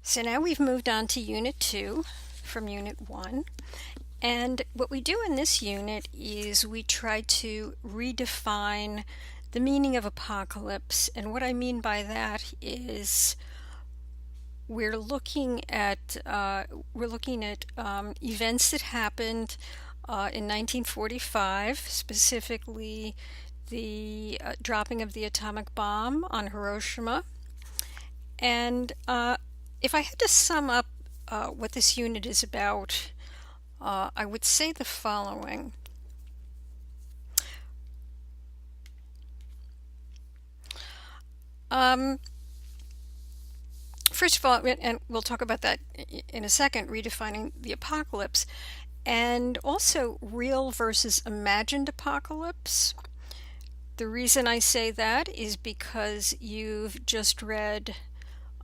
So now we've moved on to Unit 2 from Unit 1. And what we do in this unit is we try to redefine the meaning of apocalypse. And what I mean by that is we're looking at events that happened in 1945, specifically the dropping of the atomic bomb on Hiroshima. And if I had to sum up what this unit is about, I would say the following. Um, First of all, and we'll talk about that in a second, redefining the apocalypse, and also real versus imagined apocalypse. The reason I say that is because you've just read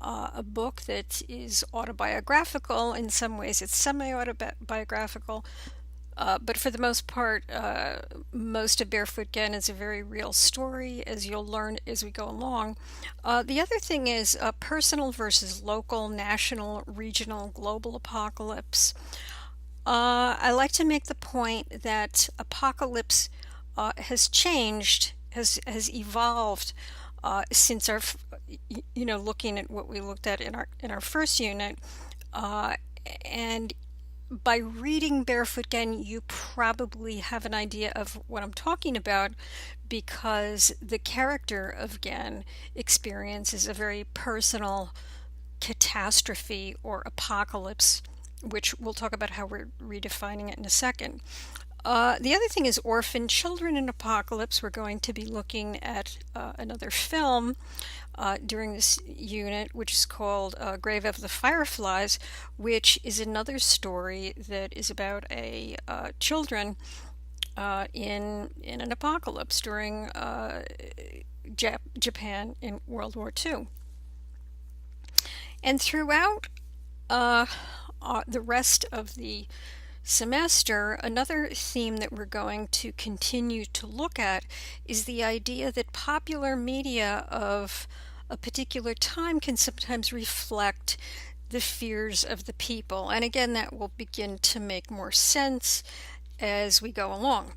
a book that is autobiographical. In some ways, it's semi-autobiographical, but for the most part, most of Barefoot Gen is a very real story, as you'll learn as we go along. The other thing is personal versus local, national, regional, global apocalypse. I like to make the point that apocalypse has changed, has evolved since our, looking at what we looked at in our first unit, and by reading Barefoot Gen, you probably have an idea of what I'm talking about because the character of Gen experiences a very personal catastrophe or apocalypse, which we'll talk about how we're redefining it in a second. The other thing is orphan children in apocalypse. We're going to be looking at another film during this unit, which is called Grave of the Fireflies, which is another story that is about a children in an apocalypse during Japan in World War II. And throughout the rest of the semester, another theme that we're going to continue to look at is the idea that popular media of a particular time can sometimes reflect the fears of the people. And again, that will begin to make more sense as we go along.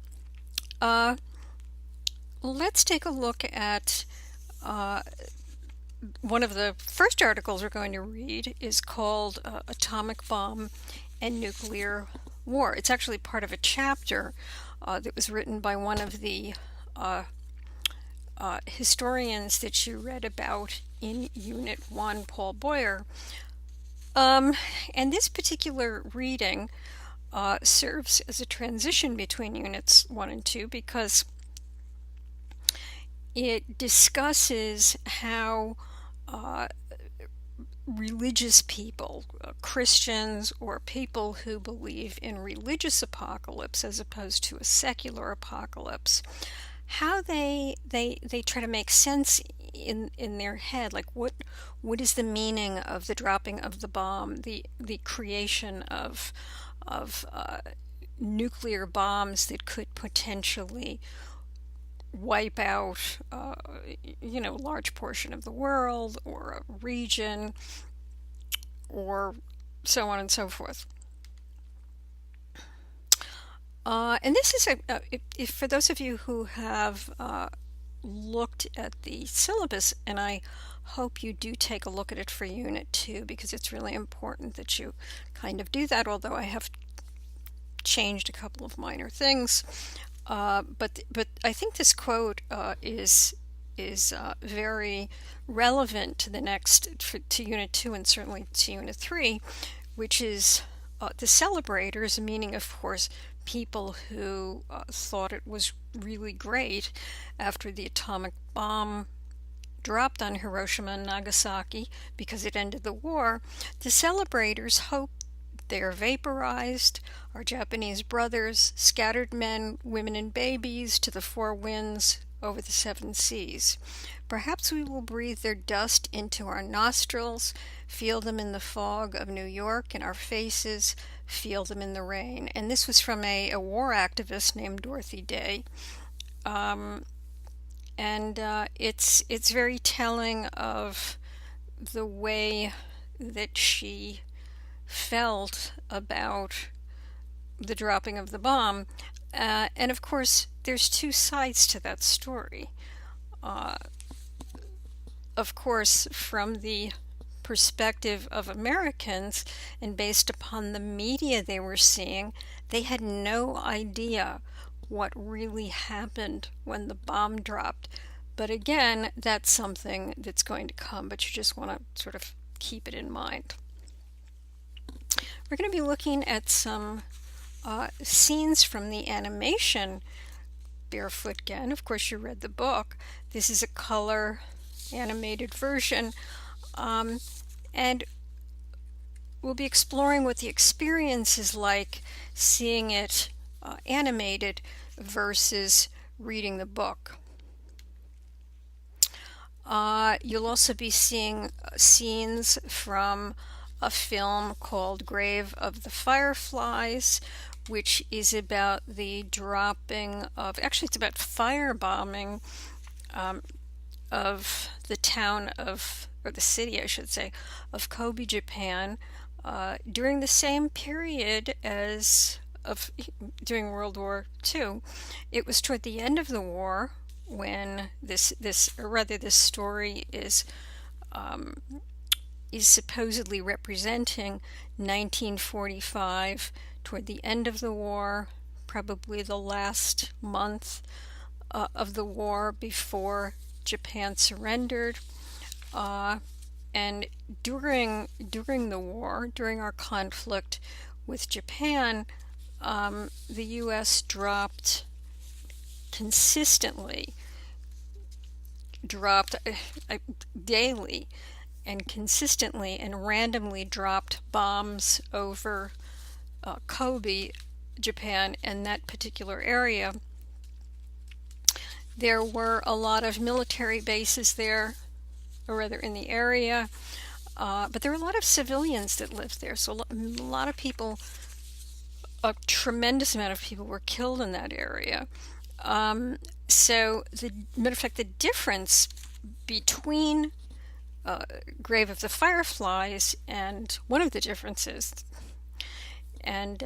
Let's take a look at one of the first articles we're going to read is called Atomic Bomb and Nuclear War. It's actually part of a chapter that was written by one of the historians that you read about in Unit 1, Paul Boyer. And this particular reading serves as a transition between Units 1 and 2 because it discusses how religious people, Christians or people who believe in religious apocalypse as opposed to a secular apocalypse, how they try to make sense in their head, like what is the meaning of the dropping of the bomb, the creation of nuclear bombs that could potentially wipe out a large portion of the world or a region or so on and so forth. And this is if for those of you who have looked at the syllabus, and I hope you do take a look at it for Unit 2 because it's really important that you kind of do that, although I have changed a couple of minor things. But I think this quote is very relevant to the to Unit 2 and certainly to Unit 3, which is the celebrators, meaning of course people who thought it was really great after the atomic bomb dropped on Hiroshima and Nagasaki because it ended the war. The celebrators hoped they are vaporized, our Japanese brothers, scattered men, women, and babies to the four winds over the seven seas. Perhaps we will breathe their dust into our nostrils, feel them in the fog of New York in our faces, feel them in the rain. And this was from a war activist named Dorothy Day. And it's very telling of the way that she felt about the dropping of the bomb. And of course, there's two sides to that story. Uh, of course, from the perspective of Americans and based upon the media they were seeing, they had no idea what really happened when the bomb dropped. But again, that's something that's going to come, but you just want to sort of keep it in mind. We're going to be looking at some scenes from the animation Barefoot Gen. Of course, you read the book. This is a color animated version. And we'll be exploring what the experience is like seeing it animated versus reading the book. You'll also be seeing scenes from a film called Grave of the Fireflies, which is about the dropping of, actually, it's about firebombing of the town of, or the city, I should say, of Kobe, Japan, during the same period as during World War II. It was toward the end of the war when this story is supposedly representing 1945, toward the end of the war, probably the last month of the war before Japan surrendered. And during the war, during our conflict with Japan, the U.S. consistently dropped daily and consistently and randomly dropped bombs over Kobe, Japan, and that particular area. There were a lot of military bases there, or rather in the area, but there were a lot of civilians that lived there. So a lot of people, a tremendous amount of people were killed in that area. So, matter of fact, the difference between Grave of the Fireflies and one of the differences and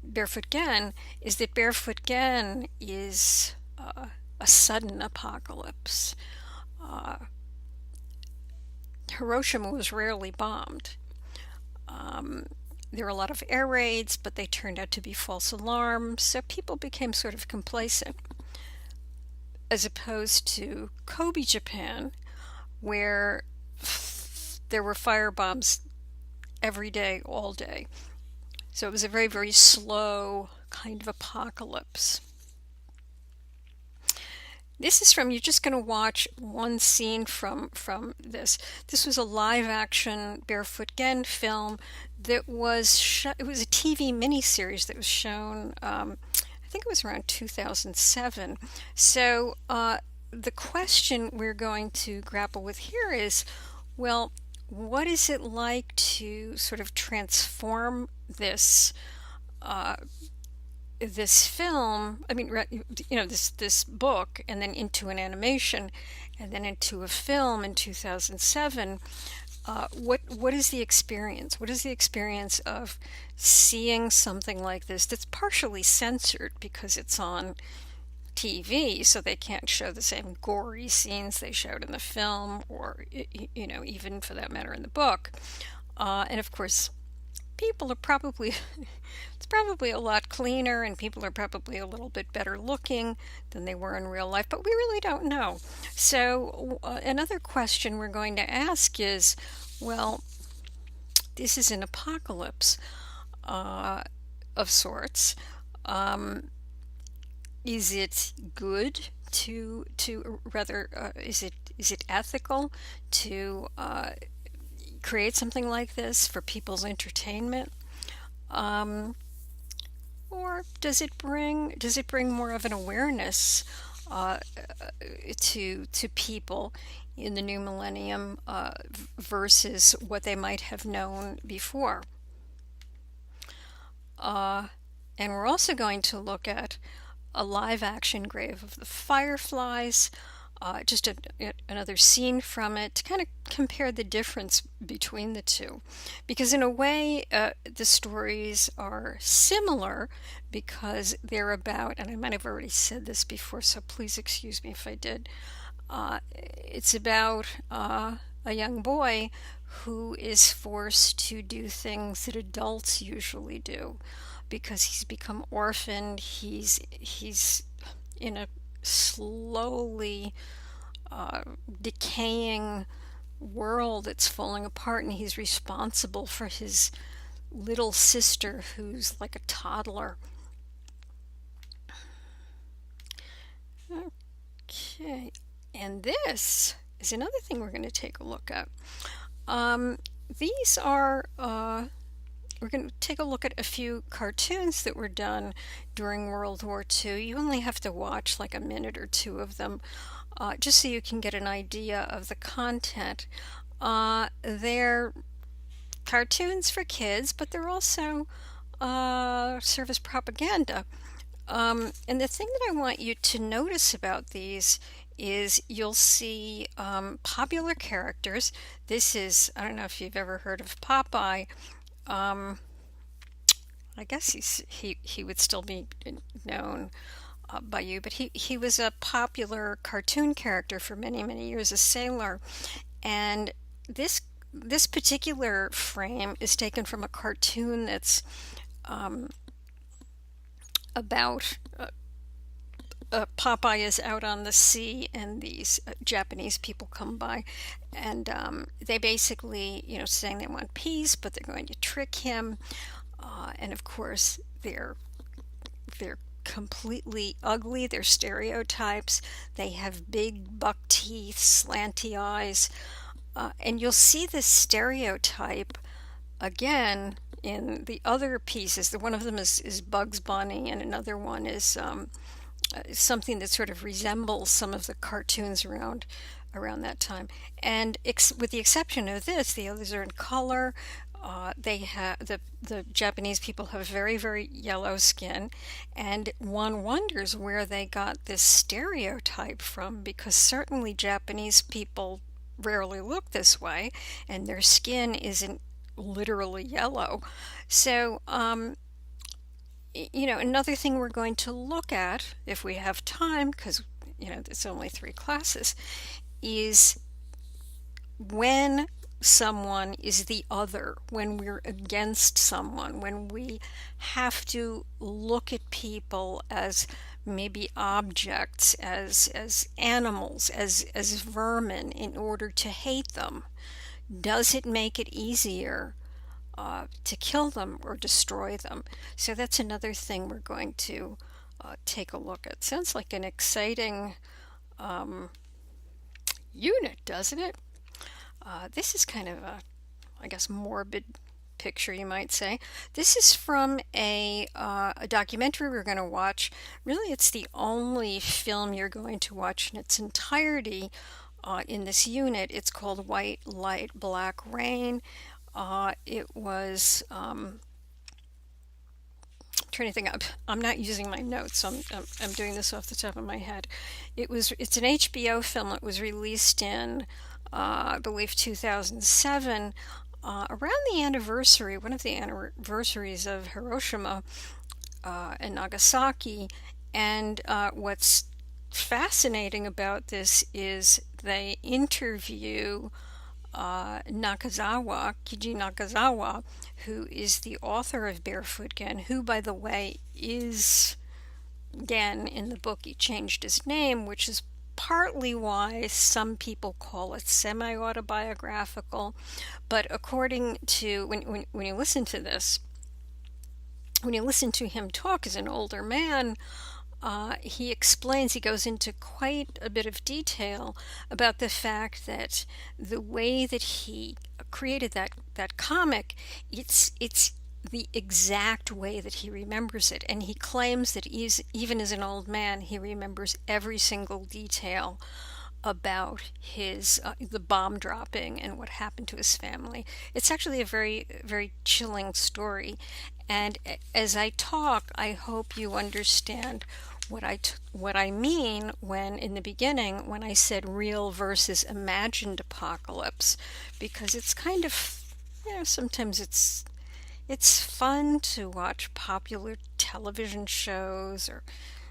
Barefoot Gen is that Barefoot Gen is a sudden apocalypse. Hiroshima was rarely bombed. There were a lot of air raids, but they turned out to be false alarms, so people became sort of complacent. As opposed to Kobe, Japan, where there were firebombs every day, all day. So it was a very, very slow kind of apocalypse. This is you're just going to watch one scene from this. This was a live-action Barefoot Gen film that was it was a TV miniseries that was shown, I think it was around 2007. So the question we're going to grapple with here is, well, what is it like to sort of transform this this film, I mean, this book, and then into an animation, and then into a film in 2007? What is the experience? What is the experience of seeing something like this that's partially censored because it's on TV, so they can't show the same gory scenes they showed in the film, or even for that matter in the book. And of course, people are probably it's probably a lot cleaner, and people are probably a little bit better looking than they were in real life, but we really don't know. So another question we're going to ask is, well, this is an apocalypse of sorts. Is it good to rather is it ethical to create something like this for people's entertainment, or does it bring more of an awareness to people in the new millennium versus what they might have known before? And we're also going to look at a live action Grave of the Fireflies, just another scene from it to kind of compare the difference between the two. Because in a way, the stories are similar because they're about, and I might have already said this before, so please excuse me if I did. It's about a young boy who is forced to do things that adults usually do because he's become orphaned. He's in a slowly decaying world that's falling apart, and he's responsible for his little sister who's like a toddler. Okay, and this is another thing we're going to take a look at. These are, we're going to take a look at a few cartoons that were done during World War II. You only have to watch like a minute or two of them just so you can get an idea of the content. They're cartoons for kids, but they're also serve as propaganda. And the thing that I want you to notice about these is you'll see popular characters. This is, I don't know if you've ever heard of Popeye. I guess he would still be known by you, but he was a popular cartoon character for many, many years, a sailor. And this particular frame is taken from a cartoon that's about Popeye is out on the sea, and these Japanese people come by, and they basically, saying they want peace, but they're going to trick him, and of course they're completely ugly. They're stereotypes. They have big buck teeth, slanty eyes, and you'll see this stereotype again in the other pieces. One of them is Bugs Bunny, and another one is something that sort of resembles some of the cartoons around that time. And with the exception of this, the others are in color. They have the Japanese people have very, very yellow skin, and one wonders where they got this stereotype from, because certainly Japanese people rarely look this way, and their skin isn't literally yellow. So, another thing we're going to look at, if we have time, because, there's only 3 classes, is when someone is the other, when we're against someone, when we have to look at people as maybe objects, as animals, as vermin in order to hate them. Does it make it easier to kill them or destroy them? So that's another thing we're going to take a look at. Sounds like an exciting unit, doesn't it? This is kind of a, I guess, morbid picture, you might say. This is from a documentary we're going to watch. Really, it's the only film you're going to watch in its entirety in this unit. It's called White Light, Black Rain. It was, trying to think. I'm not using my notes, so I'm doing this off the top of my head. It's an HBO film. It was released in I believe 2007, around the anniversary, one of the anniversaries of Hiroshima and Nagasaki. And what's fascinating about this is they interview Kiji Nakazawa, who is the author of Barefoot Gen, who, by the way, is Gen in the book. He changed his name, which is partly why some people call it semi-autobiographical. But according to, when you listen to this, when you listen to him talk as an older man, he goes into quite a bit of detail about the fact that the way that he created that comic, it's the exact way that he remembers it. And he claims that even as an old man, he remembers every single detail about the bomb dropping and what happened to his family. It's actually a very, very chilling story. And as I talk, I hope you understand what I mean when in the beginning when I said real versus imagined apocalypse, because it's kind of, sometimes it's fun to watch popular television shows or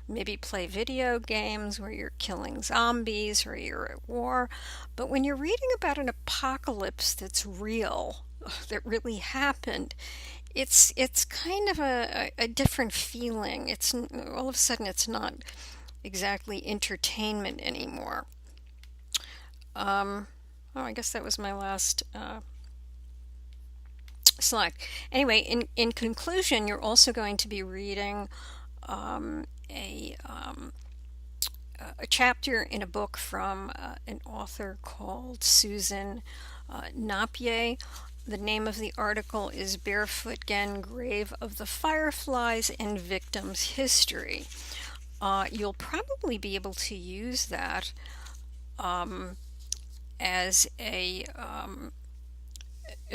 maybe play video games where you're killing zombies or you're at war. But when you're reading about an apocalypse that's real, that really happened, it's kind of a different feeling. It's all of a sudden it's not exactly entertainment anymore. Oh, I guess that was my last slide. Anyway, in conclusion, you're also going to be reading um, a um, a chapter in a book from an author called Susan Napier. The name of the article is Barefoot Gen, Grave of the Fireflies and Victims History. You'll probably be able to use that um, as a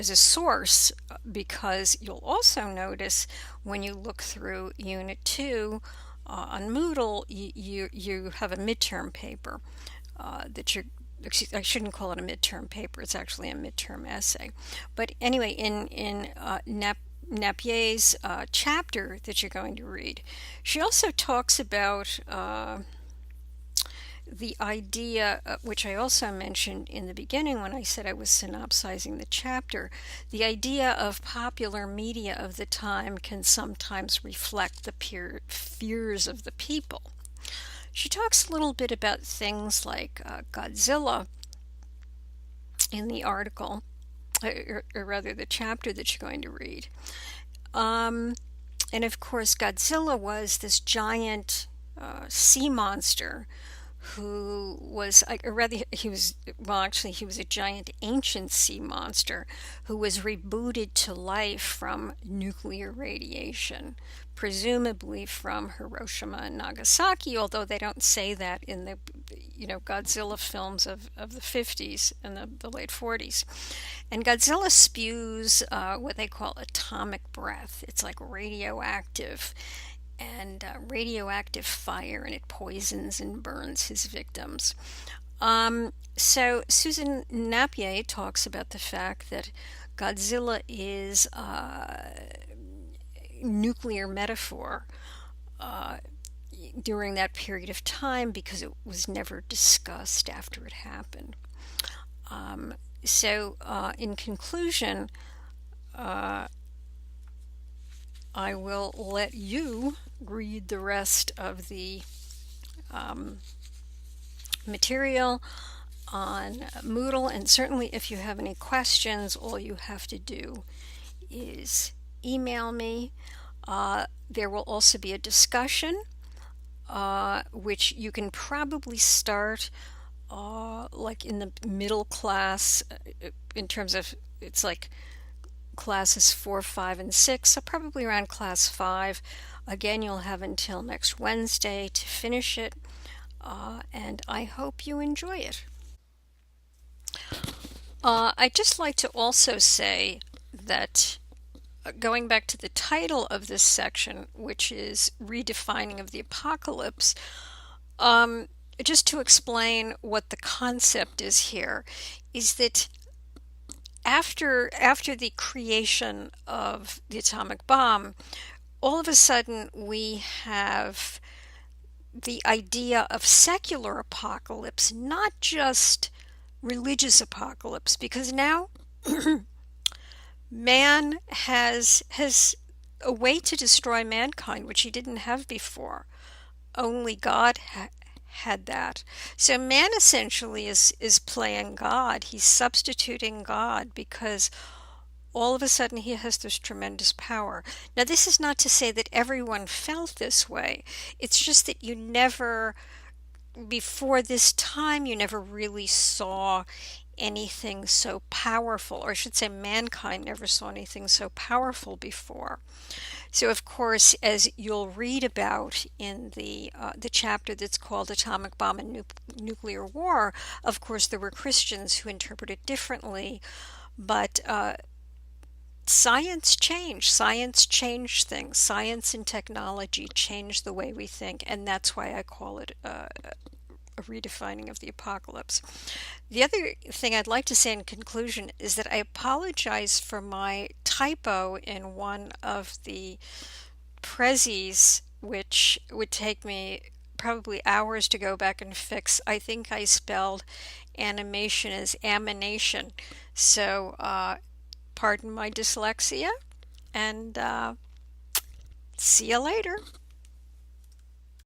source, because you'll also notice when you look through Unit 2 on Moodle, you have a midterm paper that you're I shouldn't call it a midterm paper, it's actually a midterm essay. But anyway, in Napier's chapter that you're going to read, she also talks about the idea, which I also mentioned in the beginning when I said I was synopsizing the chapter, the idea of popular media of the time can sometimes reflect the fears of the people. She talks a little bit about things like Godzilla in the article, or rather the chapter that you're going to read. And of course, Godzilla was this giant sea monster who was, or rather, he was a giant ancient sea monster who was rebooted to life from nuclear radiation, presumably from Hiroshima and Nagasaki, although they don't say that in the, Godzilla films of the 50s and the late 40s. And Godzilla spews what they call atomic breath. It's like radioactive and radioactive fire, and it poisons and burns his victims. So Susan Napier talks about the fact that Godzilla is a nuclear metaphor during that period of time because it was never discussed after it happened. In conclusion, I will let you read the rest of the material on Moodle, and certainly if you have any questions, all you have to do is email me. There will also be a discussion, which you can probably start like in the middle class, in terms of, it's like classes 4, 5, and 6, so probably around class 5. Again, you'll have until next Wednesday to finish it, and I hope you enjoy it. I'd just like to also say that going back to the title of this section, which is Redefining of the Apocalypse, just to explain what the concept is here, is that after the creation of the atomic bomb, all of a sudden we have the idea of secular apocalypse, not just religious apocalypse, because now man has a way to destroy mankind which he didn't have before. Only God had that. So man essentially is playing God. He's substituting God because all of a sudden he has this tremendous power. Now, this is not to say that everyone felt this way. It's just that you never, before this time, you never really saw anything so powerful, or I should say mankind never saw anything so powerful before. So, of course, as you'll read about in the chapter that's called Atomic Bomb and Nuclear War, of course, there were Christians who interpreted differently, but Science changed things. Science and technology changed the way we think, and that's why I call it a redefining of the apocalypse. The other thing I'd like to say in conclusion is that I apologize for my typo in one of the prezzies, which would take me probably hours to go back and fix. I think I spelled animation as amination. So, pardon my dyslexia, and see you later.